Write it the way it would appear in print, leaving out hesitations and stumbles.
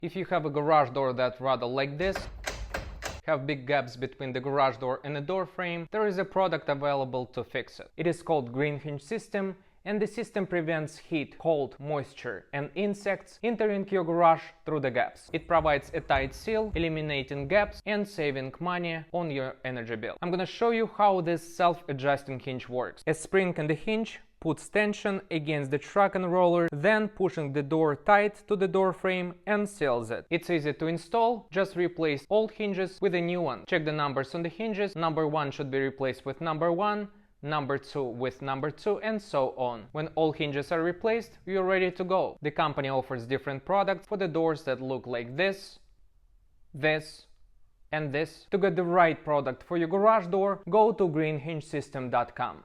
If you have a garage door that rattle like this, have big gaps between the garage door and the door frame, there is a product available to fix it. It is called Green Hinge system, and the system prevents heat, cold, moisture and insects entering your garage through the gaps. It provides a tight seal, eliminating gaps and saving money on your energy bill. I'm gonna show you how this self-adjusting hinge works. A spring in the hinge puts tension against the track and roller, then pushing the door tight to the door frame and seals it. It's easy to install, just replace old hinges with a new one. Check the numbers on the hinges, number 1 should be replaced with number 1, number 2 with number 2, and so on. When all hinges are replaced, you're ready to go. The company offers different products for the doors that look like this, and this. To get the right product for your garage door, go to greenhingesystem.com.